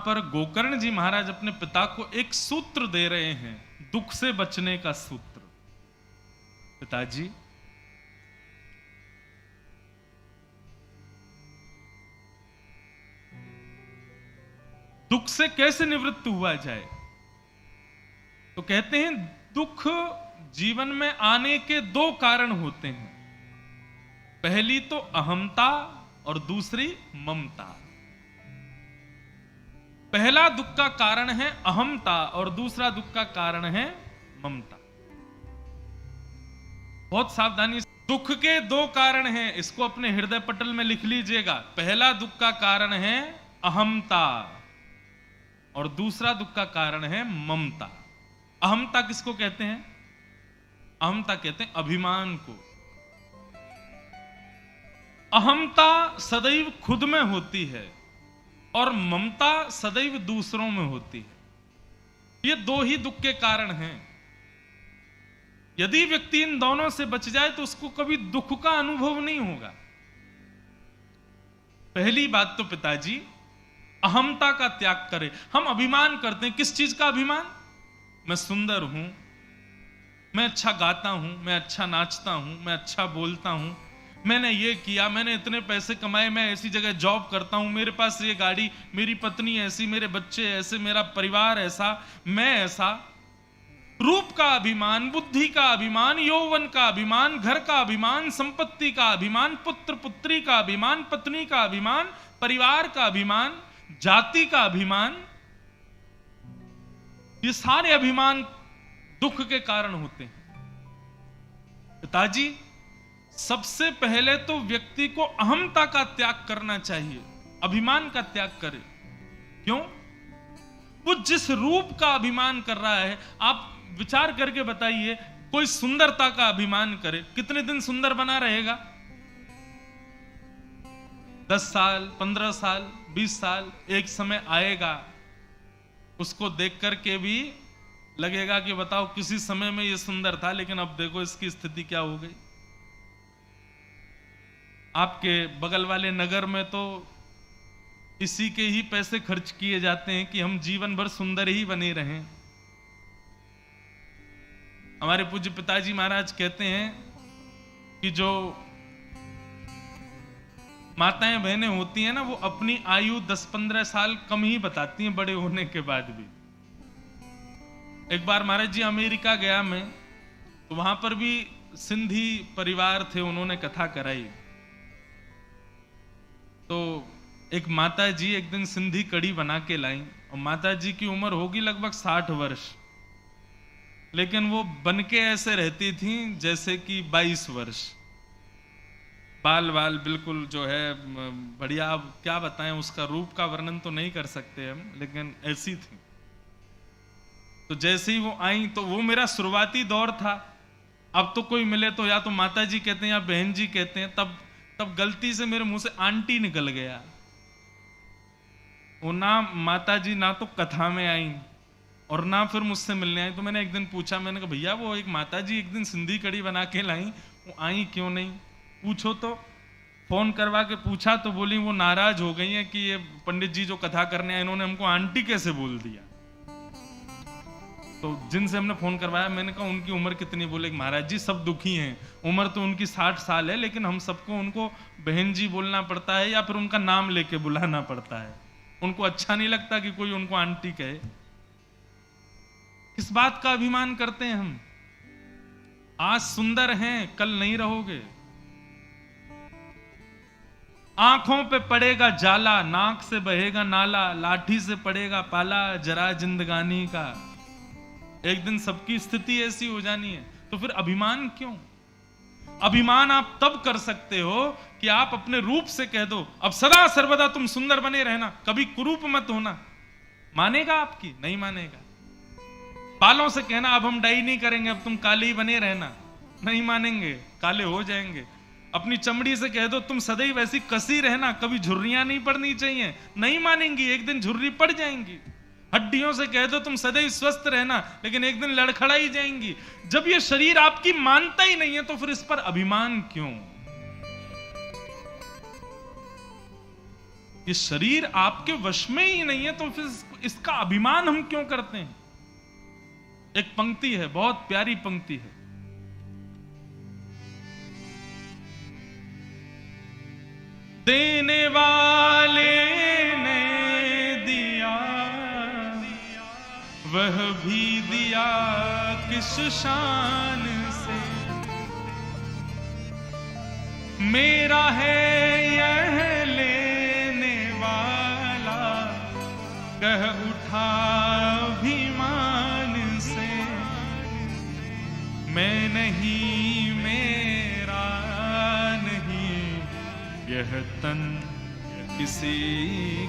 पर गोकर्ण जी महाराज अपने पिता को एक सूत्र दे रहे हैं, दुख से बचने का सूत्र। पिताजी, दुख से कैसे निवृत्त हुआ जाए? तो कहते हैं दुख जीवन में आने के दो कारण होते हैं, पहली तो अहमता और दूसरी ममता। पहला दुख का कारण है अहमता और दूसरा दुख का कारण है ममता। बहुत सावधानी। दुख के दो कारण हैं, इसको अपने हृदय पटल में लिख लीजिएगा। पहला दुख का कारण है अहमता और दूसरा दुख का कारण है ममता। अहमता किसको कहते हैं? अहमता कहते हैं अभिमान को। अहमता सदैव खुद में होती है और ममता सदैव दूसरों में होती है। ये दो ही दुख के कारण हैं। यदि व्यक्ति इन दोनों से बच जाए तो उसको कभी दुख का अनुभव नहीं होगा। पहली बात तो पिताजी, अहमता का त्याग करें। हम अभिमान करते हैं, किस चीज का अभिमान? मैं सुंदर हूं, मैं अच्छा गाता हूं, मैं अच्छा नाचता हूं, मैं अच्छा बोलता हूं, मैंने ये किया, मैंने इतने पैसे कमाए, मैं ऐसी जगह जॉब करता हूं, मेरे पास ये गाड़ी, मेरी पत्नी ऐसी, मेरे बच्चे ऐसे, मेरा परिवार ऐसा, मैं ऐसा। रूप का अभिमान, बुद्धि का अभिमान, यौवन का अभिमान, घर का अभिमान, संपत्ति का अभिमान, पुत्र पुत्री का अभिमान, पत्नी का अभिमान, परिवार का अभिमान, जाति का अभिमान, ये सारे अभिमान दुख के कारण होते हैं। पिताजी, सबसे पहले तो व्यक्ति को अहमता का त्याग करना चाहिए, अभिमान का त्याग करे। क्यों? वो जिस रूप का अभिमान कर रहा है, आप विचार करके बताइए, कोई सुंदरता का अभिमान करे, कितने दिन सुंदर बना रहेगा? 10 साल, 15 साल, 20 साल। एक समय आएगा उसको देख करके भी लगेगा कि बताओ, किसी समय में ये सुंदर था, लेकिन अब देखो इसकी स्थिति क्या हो गई। आपके बगल वाले नगर में तो इसी के ही पैसे खर्च किए जाते हैं कि हम जीवन भर सुंदर ही बने रहें। हमारे पूज्य पिताजी महाराज कहते हैं कि जो माताएं बहनें होती हैं ना, वो अपनी आयु 10-15 साल कम ही बताती हैं बड़े होने के बाद भी। एक बार महाराज जी अमेरिका गया मैं, तो वहां पर भी सिंधी परिवार थे, उन्होंने कथा कराई। तो एक माता जी एक दिन सिंधी कड़ी बना के लाई, और माता जी की उम्र होगी लगभग 60 वर्ष, लेकिन वो बनके ऐसे रहती थी जैसे कि 22 वर्ष। बाल बाल बिल्कुल जो है बढ़िया। अब क्या बताएं, उसका रूप का वर्णन तो नहीं कर सकते हम, लेकिन ऐसी थी। तो जैसे ही वो आई, तो वो मेरा शुरुआती दौर था। अब तो कोई मिले तो या तो माता जी कहते हैं या बहन जी कहते हैं। तब गलती से मेरे मुंह से आंटी निकल गया। वो ना माता जी ना तो कथा में आई और ना फिर मुझसे मिलने आई। तो मैंने एक दिन पूछा, मैंने कहा भैया वो एक माता जी एक दिन सिंधी कड़ी बना के लाई, वो आई क्यों नहीं? पूछो। तो फोन करवा के पूछा तो बोली वो नाराज हो गई है कि ये पंडित जी जो कथा करने आए, इन्होंने हमको आंटी कैसे बोल दिया। तो जिनसे हमने फोन करवाया, मैंने कहा उनकी उम्र कितनी? बोले महाराज जी सब दुखी हैं, उम्र तो उनकी 60 साल है, लेकिन हम सबको उनको बहन जी बोलना पड़ता है या फिर उनका नाम लेके बुलाना पड़ता है। उनको अच्छा नहीं लगता कि कोई उनको आंटी कहे। किस बात का अभिमान करते हैं हम? आज सुंदर हैं, कल नहीं रहोगे। आंखों पे पड़ेगा जाला, नाक से बहेगा नाला, लाठी से पड़ेगा पाला, जरा जिंदगानी का। एक दिन सबकी स्थिति ऐसी हो जानी है, तो फिर अभिमान क्यों? अभिमान आप तब कर सकते हो कि आप अपने रूप से कह दो अब सदा सर्वदा तुम सुंदर बने रहना, कभी कुरूप मत होना। मानेगा आपकी? नहीं मानेगा। बालों से कहना अब हम डाई नहीं करेंगे, अब तुम काले ही बने रहना, नहीं मानेंगे, काले हो जाएंगे। अपनी चमड़ी से कह दो तुम सदैव ऐसी कसी रहना, कभी झुर्रियां नहीं पड़नी चाहिए, नहीं मानेंगी, एक दिन झुर्री पड़ जाएंगी। हड्डियों से कह दो तुम सदैव स्वस्थ रहना, लेकिन एक दिन लड़खड़ाई जाएंगी। जब ये शरीर आपकी मानता ही नहीं है तो फिर इस पर अभिमान क्यों? ये शरीर आपके वश में ही नहीं है, तो फिर इसका अभिमान हम क्यों करते हैं? एक पंक्ति है, बहुत प्यारी पंक्ति है। देने वाले ने दिया, वह भी दिया किस शान से, मेरा है यह लेने वाला, कह उठा अभिमान से, मैं नहीं मेरा नहीं, यह तन किसी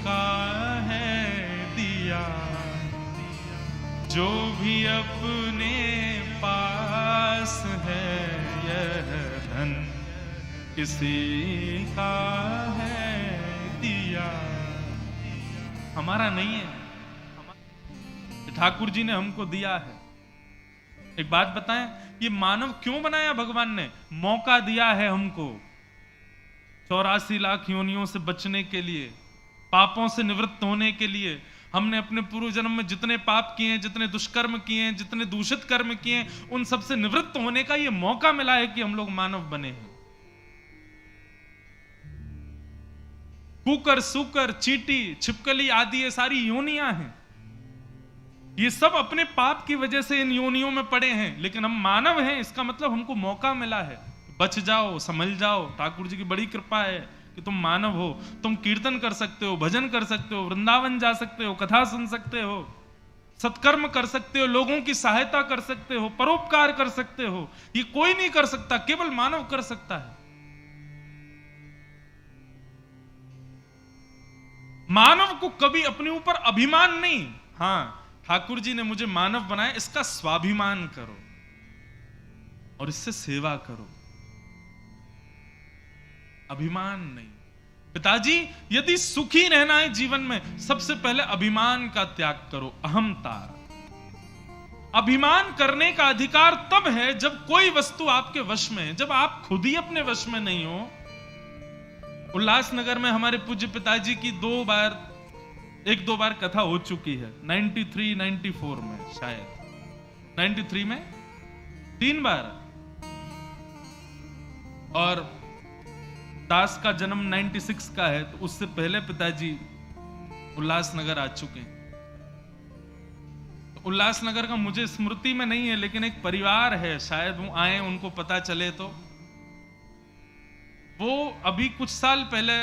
का है दिया, जो भी अपने पास है यह धन किसी का है दिया, हमारा नहीं है, ठाकुर जी ने हमको दिया है। एक बात बताएं, ये मानव क्यों बनाया भगवान ने? मौका दिया है हमको 84 लाख योनियों से बचने के लिए, पापों से निवृत्त होने के लिए। हमने अपने पूर्व जन्म में जितने पाप किए हैं, जितने दुष्कर्म किए हैं, जितने दूषित कर्म किए हैं, उन सब से निवृत्त होने का ये मौका मिला है कि हम लोग मानव बने हैं। कुकर, सूकर, चींटी, छिपकली आदि ये सारी योनियां हैं, ये सब अपने पाप की वजह से इन योनियों में पड़े हैं, लेकिन हम मानव हैं, इसका मतलब हमको मौका मिला है, बच जाओ, संभल जाओ। ठाकुर जी की बड़ी कृपा है कि तुम मानव हो, तुम कीर्तन कर सकते हो, भजन कर सकते हो, वृंदावन जा सकते हो, कथा सुन सकते हो, सत्कर्म कर सकते हो, लोगों की सहायता कर सकते हो, परोपकार कर सकते हो। ये कोई नहीं कर सकता, केवल मानव कर सकता है। मानव को कभी अपने ऊपर अभिमान नहीं। हां, ठाकुर जी ने मुझे मानव बनाया, इसका स्वाभिमान करो और इससे सेवा करो, अभिमान नहीं। पिताजी, यदि सुखी रहना है जीवन में, सबसे पहले अभिमान का त्याग करो, अहंता। अभिमान करने का अधिकार तब है जब कोई वस्तु आपके वश में है, जब आप खुद ही अपने वश में नहीं हो। उल्लासनगर में हमारे पूज्य पिताजी की एक दो बार कथा हो चुकी है, 93, 94 में, शायद 93 में 3 बार, और दास का जन्म 96 का है, तो उससे पहले पिताजी उल्लासनगर आ चुके हैं। तो उल्लासनगर का मुझे स्मृति में नहीं है, लेकिन एक परिवार है, शायद वो आए, उनको पता चले। तो वो अभी कुछ साल पहले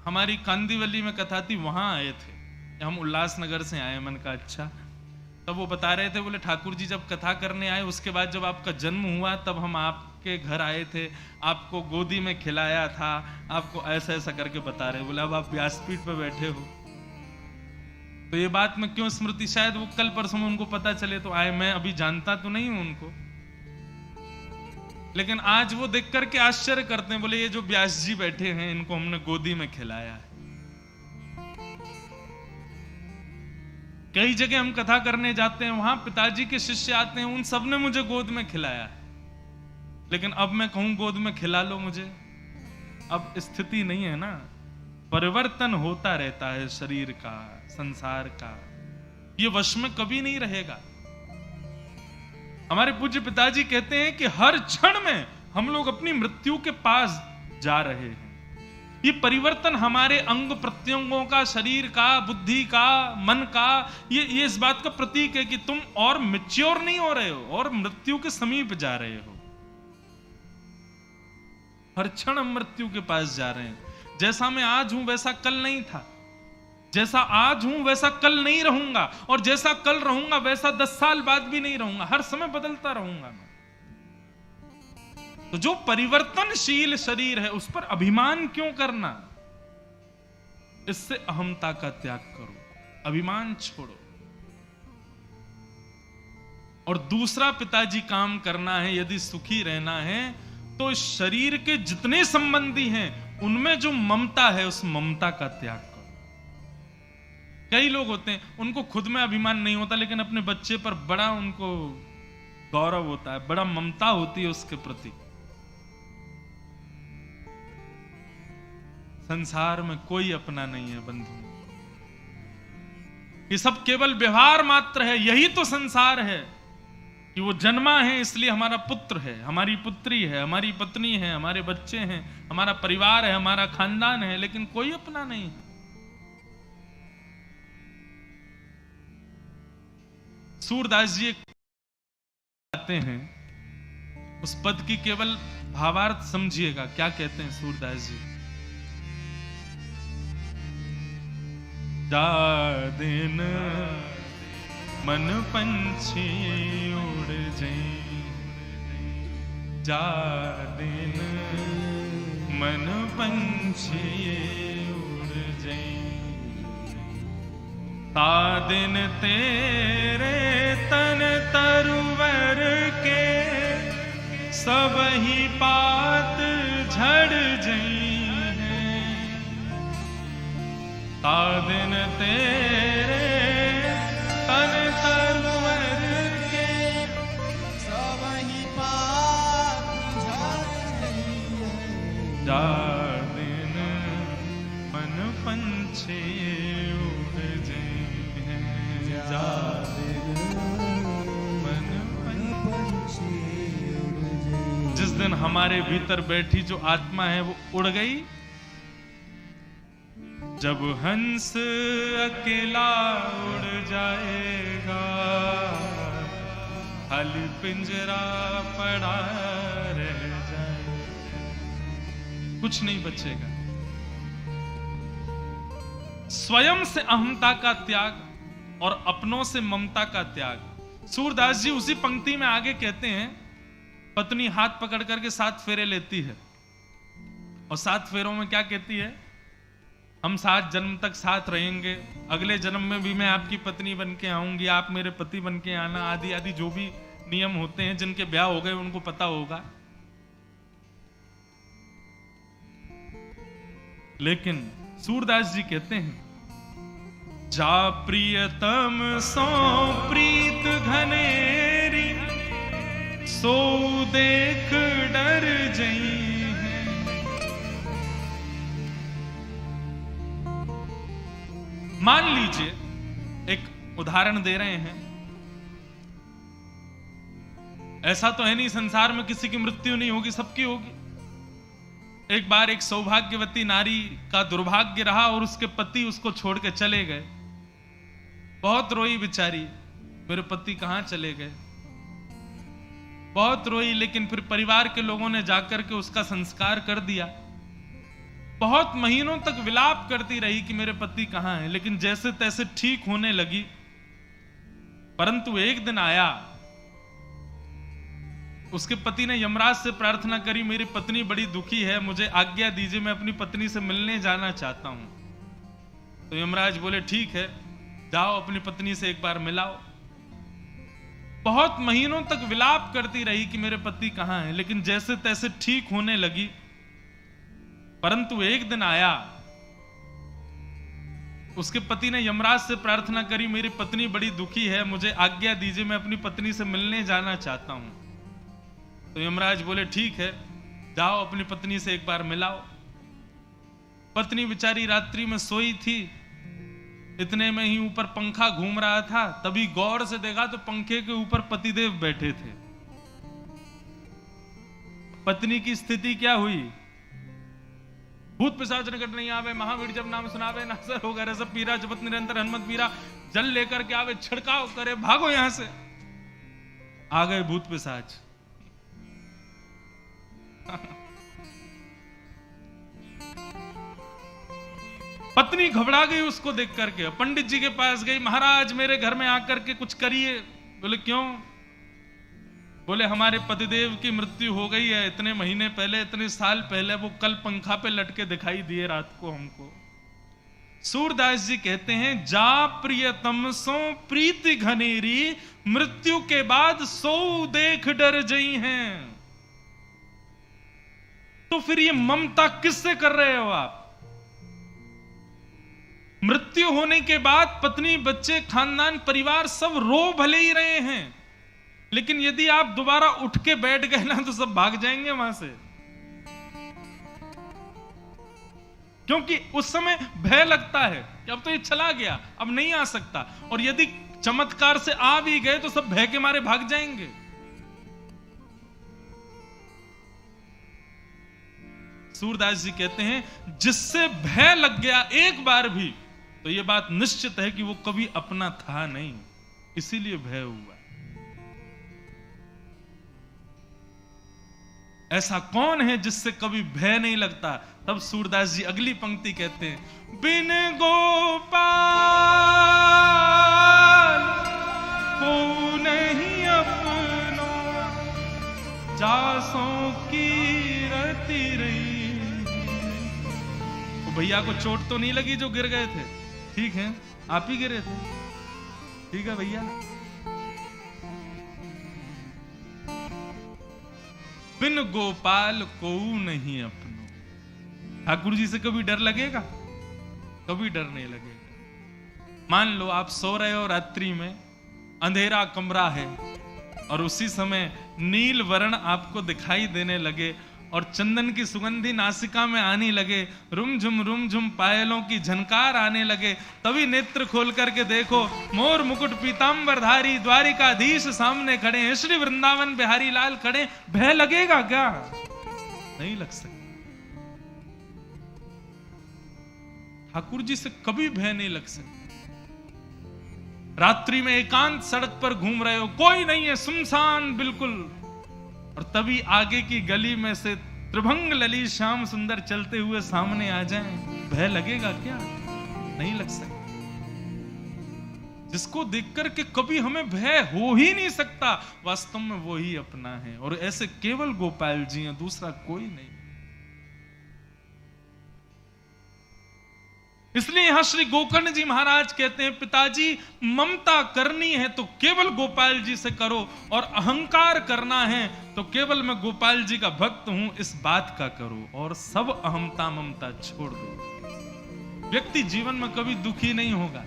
हमारी कांदीवली में कथा थी, वहां आए थे। हम उल्लासनगर से आए, मन का अच्छा। तब वो बता रहे थे, बोले ठाकुर जी जब कथा करने आए, उसके बाद जब आपका जन्म हुआ, तब हम आपके घर आए थे, आपको गोदी में खिलाया था, आपको ऐसा ऐसा करके बता रहे। बोले अब आप व्यासपीठ पे बैठे हो, तो ये बात में क्यों स्मृति, शायद वो कल परसों में उनको पता चले तो आए। मैं अभी जानता तो नहीं हूं उनको, लेकिन आज वो देख करके आश्चर्य करते हैं। बोले ये जो व्यास जी बैठे हैं, इनको हमने गोदी में खिलाया है। कई जगह हम कथा करने जाते हैं, वहां पिताजी के शिष्य आते हैं, उन सब ने मुझे गोद में खिलाया है, लेकिन अब मैं कहूं गोद में खिला लो मुझे, अब स्थिति नहीं है ना। परिवर्तन होता रहता है शरीर का, संसार का, ये वश में कभी नहीं रहेगा। हमारे पूज्य पिताजी कहते हैं कि हर क्षण में हम लोग अपनी मृत्यु के पास जा रहे हैं। ये परिवर्तन हमारे अंग प्रत्यंगों का, शरीर का, बुद्धि का, मन का, ये इस बात का प्रतीक है कि तुम और मैच्योर नहीं हो रहे हो और मृत्यु के समीप जा रहे हो। हर क्षण हम मृत्यु के पास जा रहे हैं। जैसा मैं आज हूं वैसा कल नहीं था, जैसा आज हूं वैसा कल नहीं रहूंगा, और जैसा कल रहूंगा वैसा 10 साल बाद भी नहीं रहूंगा। हर समय बदलता रहूंगा मैं। तो जो परिवर्तनशील शरीर है, उस पर अभिमान क्यों करना? इससे अहंता का त्याग करो, अभिमान छोड़ो। और दूसरा पिताजी काम करना है, यदि सुखी रहना है तो इस शरीर के जितने संबंधी हैं उनमें जो ममता है, उस ममता का त्याग करो। कई लोग होते हैं, उनको खुद में अभिमान नहीं होता, लेकिन अपने बच्चे पर बड़ा उनको गौरव होता है, बड़ा ममता होती है उसके प्रति। संसार में कोई अपना नहीं है बंधु, ये सब केवल व्यवहार मात्र है। यही तो संसार है कि वो जन्मा है इसलिए हमारा पुत्र है, हमारी पुत्री है, हमारी पत्नी है, हमारे बच्चे हैं, हमारा परिवार है, हमारा खानदान है, लेकिन कोई अपना नहीं है। सूरदास जी कहते हैं, उस पद की केवल भावार्थ समझिएगा, क्या कहते हैं सूरदास जी। जा दिन मन पंछी उड़ जाए, जा दिन मन पंछी उड़ जाए, ता दिन तेरे तन तरुवर के सब ही पात झड़ जाई हैं, ता दिन तेरे तन तरुवर के सब ही पात झड़ जाई हैं, जा दिन मन पंछी उड़ जाई हैं, जा दिन मन पंछी उड़ जाई। जिस दिन हमारे भीतर बैठी जो आत्मा है वो उड़ गई, जब हंस अकेला उड़ जाएगा, खाली पिंजरा पड़ा रह जाएगा, कुछ नहीं बचेगा। स्वयं से अहंता का त्याग और अपनों से ममता का त्याग। सूरदास जी उसी पंक्ति में आगे कहते हैं, पत्नी हाथ पकड़ करके 7 फेरे लेती है, और 7 फेरों में क्या कहती है, हम 7 जन्म तक साथ रहेंगे, अगले जन्म में भी मैं आपकी पत्नी बन के आऊंगी, आप मेरे पति बन के आना, आदि आदि जो भी नियम होते हैं, जिनके ब्याह हो गए उनको पता होगा। लेकिन सूरदास जी कहते हैं, जा प्रियतम सो प्रीत घनेरी, सो देख डर जई हैं, मान लीजिए, एक उदाहरण दे रहे हैं, ऐसा तो है नहीं संसार में किसी की मृत्यु नहीं होगी, सबकी होगी। एक बार एक सौभाग्यवती नारी का दुर्भाग्य रहा और उसके पति उसको छोड़ के चले गए। बहुत रोई बेचारी, मेरे पति कहां चले गए, बहुत रोई। लेकिन फिर परिवार के लोगों ने जाकर के उसका संस्कार कर दिया। बहुत महीनों तक विलाप करती रही कि मेरे पति कहां हैं, लेकिन जैसे तैसे ठीक होने लगी। परंतु एक दिन आया, उसके पति ने यमराज से प्रार्थना करी, मेरी पत्नी बड़ी दुखी है, मुझे आज्ञा दीजिए, मैं अपनी पत्नी से मिलने जाना चाहता हूं। तो यमराज बोले ठीक है, जाओ अपनी पत्नी से एक बार मिलाओ। बहुत महीनों तक विलाप करती रही कि मेरे पति कहां हैं, लेकिन जैसे तैसे ठीक होने लगी। परंतु एक दिन आया, उसके पति ने यमराज से प्रार्थना करी, मेरी पत्नी बड़ी दुखी है, मुझे आज्ञा दीजिए, मैं अपनी पत्नी से मिलने जाना चाहता हूं। तो यमराज बोले ठीक है, जाओ अपनी पत्नी से एक बार मिलाओ। पत्नी बेचारी रात्रि में सोई थी, इतने में ही ऊपर पंखा घूम रहा था, तभी गौर से देखा तो पंखे के ऊपर पतिदेव बैठे थे। पत्नी की स्थिति क्या हुई, भूत पिशाच निकट नहीं आवे, महावीर जब नाम सुनावे, नासर होगा रस पीरा, जपत निरंतर हनुमत पीरा, जल लेकर के आवे, छिड़काव करे, भागो यहां से। आ गए भूत पिशाच। पत्नी घबरा गई उसको देख करके, पंडित जी के पास गई, महाराज मेरे घर में आकर के कुछ करिए। बोले क्यों? बोले हमारे पतिदेव की मृत्यु हो गई है, इतने महीने पहले, इतने साल पहले, वो कल पंखा पे लटके दिखाई दिए रात को हमको। सूरदास जी कहते हैं, जा प्रियतम सो प्रीति घनेरी, मृत्यु के बाद सो देख डर जई हैं। तो फिर ये ममता किससे कर रहे हो आप? मृत्यु होने के बाद पत्नी, बच्चे, खानदान, परिवार सब रो भले ही रहे हैं, लेकिन यदि आप दोबारा उठ के बैठ गए ना तो सब भाग जाएंगे वहां से। क्योंकि उस समय भय लगता है कि अब तो ये चला गया, अब नहीं आ सकता। और यदि चमत्कार से आ भी गए तो सब भय के मारे भाग जाएंगे। सूरदास जी कहते हैं जिससे भय लग गया एक बार भी, तो यह बात निश्चित है कि वो कभी अपना था नहीं, इसीलिए भय हुआ। ऐसा कौन है जिससे कभी भय नहीं लगता? तब सूरदास जी अगली पंक्ति कहते हैं, बिन गोपाल को नहीं अपनो, जासों की रति रही। तो भैया को चोट तो नहीं लगी जो गिर गए थे? ठीक है, आप ही गिरे थे, ठीक है भैया। बिन गोपाल को नहीं अपनो। ठाकुर जी से कभी डर लगेगा? कभी डर नहीं लगेगा। मान लो आप सो रहे हो रात्रि में, अंधेरा कमरा है और उसी समय नील वर्ण आपको दिखाई देने लगे और चंदन की सुगंधी नासिका में आने लगे, रुम झुम पायलों की झनकार आने लगे, तभी नेत्र खोल करके देखो मोर मुकुट पीतांबरधारी द्वारिकाधीश सामने खड़े हैं, श्री वृंदावन बिहारी लाल खड़े। भय लगेगा क्या? नहीं लग सकता। ठाकुर जी से कभी भय नहीं लग सकता। रात्रि में एकांत सड़क पर घूम रहे हो, कोई नहीं है, सुनसान बिल्कुल, और तभी आगे की गली में से त्रिभंग ललित श्याम सुंदर चलते हुए सामने आ जाएं, भय लगेगा क्या? नहीं लग सकता। जिसको देखकर के कभी हमें भय हो ही नहीं सकता, वास्तव में वो ही अपना है। और ऐसे केवल गोपाल जी हैं, दूसरा कोई नहीं। इसलिए यहां श्री गोकर्ण जी महाराज कहते हैं, पिताजी ममता करनी है तो केवल गोपाल जी से करो, और अहंकार करना है तो केवल मैं गोपाल जी का भक्त हूं इस बात का करो, और सब अहमता ममता छोड़ दो। व्यक्ति जीवन में कभी दुखी नहीं होगा।